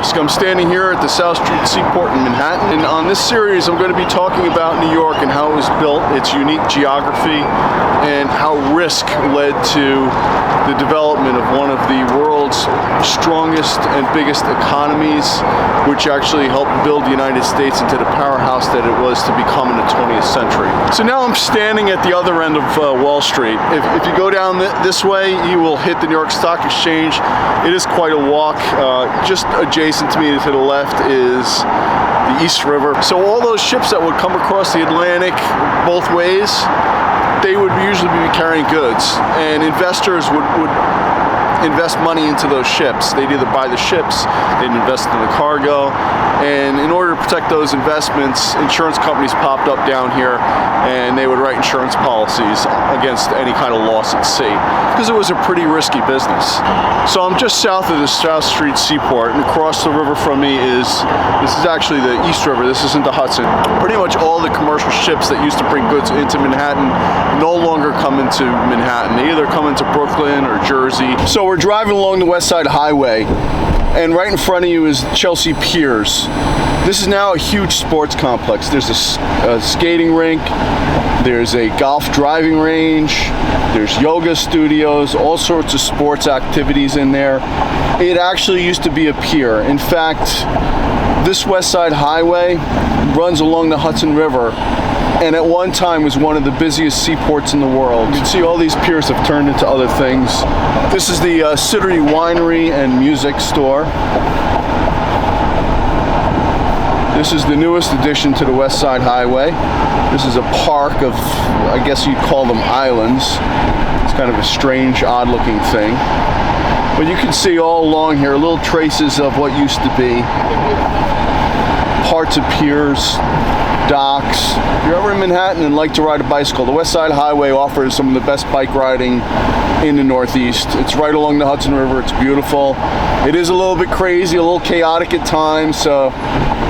Risk. I'm standing here at the South Street Seaport in Manhattan, and on this series I'm going to be talking about New York and how it was built, its unique geography, and how Risk led to the development of one of the world's strongest and biggest economies, which actually helped build the United States into the powerhouse that it was to become in the 20th century. So now I'm standing at the other end of Wall Street. If you go down this way, you will hit the New York Stock Exchange. It is quite a walk. Just adjacent to me to the left is the East River. So all those ships that would come across the Atlantic both ways, they would usually be carrying goods, and investors would invest money into those ships. They'd either buy the ships, they'd invest in the cargo, and in order to protect those investments, insurance companies popped up down here, and they would write insurance policies against any kind of loss at sea, because it was a pretty risky business. So I'm just south of the South Street Seaport, and across the river from me this is actually the East River. This isn't the Hudson. Pretty much all the commercial ships that used to bring goods into Manhattan no longer come into Manhattan. They either come into Brooklyn or Jersey. So we're driving along the West Side Highway, and right in front of you is Chelsea Piers. This is now a huge sports complex. There's a skating rink, there's a golf driving range, there's yoga studios, all sorts of sports activities in there. It actually used to be a pier. In fact, this West Side Highway runs along the Hudson River, and at one time was one of the busiest seaports in the world. You can see all these piers have turned into other things. This is the Siddery Winery and Music Store. This is the newest addition to the West Side Highway. This is a park of, I guess you'd call them islands. It's kind of a strange, odd-looking thing. But you can see all along here little traces of what used to be. Parts of piers, docks. If you're ever in Manhattan and like to ride a bicycle, the West Side Highway offers some of the best bike riding in the Northeast. It's right along the Hudson River. It's beautiful. It is a little bit crazy, a little chaotic at times, so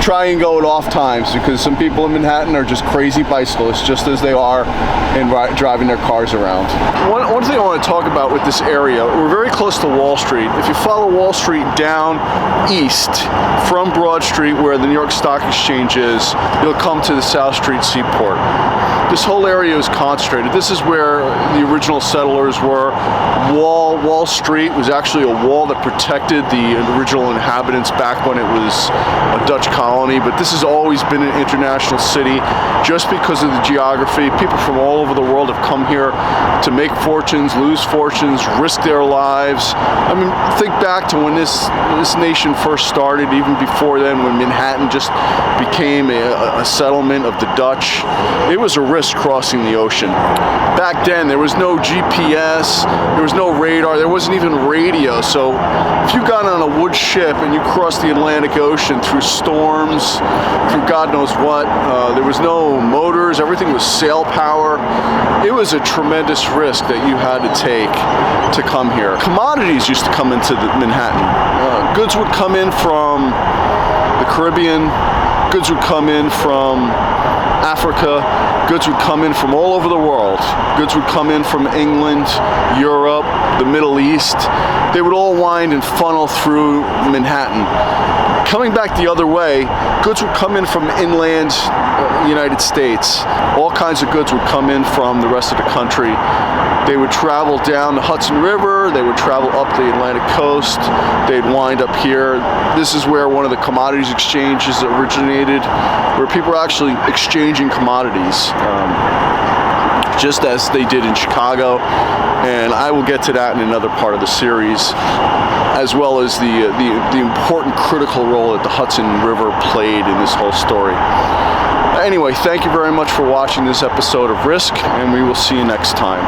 try and go at off times, because some people in Manhattan are just crazy bicyclists, just as they are in driving their cars around. One thing I want to talk about with this area, we're very close to Wall Street. If you follow Wall Street down east from Broad Street, where the New York Stock Exchange is, you'll come to the South Street Seaport. This whole area is concentrated. This is where the original settlers were. Wall Street was actually a wall that protected the original inhabitants back when it was a Dutch colony, but this has always been an international city just because of the geography. People from all over the world have come here to make fortunes, lose fortunes, risk their lives. I mean, think back to when this nation first started, even before then, when Manhattan just became a settlement of the Dutch. It was a risk crossing the ocean. Back then, there was no GPS, there was no radar, there wasn't even radio. So if you got on a wood ship and you crossed the Atlantic Ocean through storms, through God knows what, there was no motors, everything was sail power. It was a tremendous risk that you had to take to come here. Commodities used to come into Manhattan. Goods would come in from the Caribbean, goods would come in from Africa, goods would come in from all over the world. Goods would come in from England, Europe, the Middle East. They would all wind and funnel through Manhattan. Coming back the other way, goods would come in from inland United States. All kinds of goods would come in from the rest of the country. They would travel down the Hudson River, they would travel up the Atlantic coast, they'd wind up here. This is where one of the commodities exchanges originated, where people are actually exchanging commodities, just as they did in Chicago. And I will get to that in another part of the series, as well as the important critical role that the Hudson River played in this whole story. Anyway, thank you very much for watching this episode of Risk, and we will see you next time.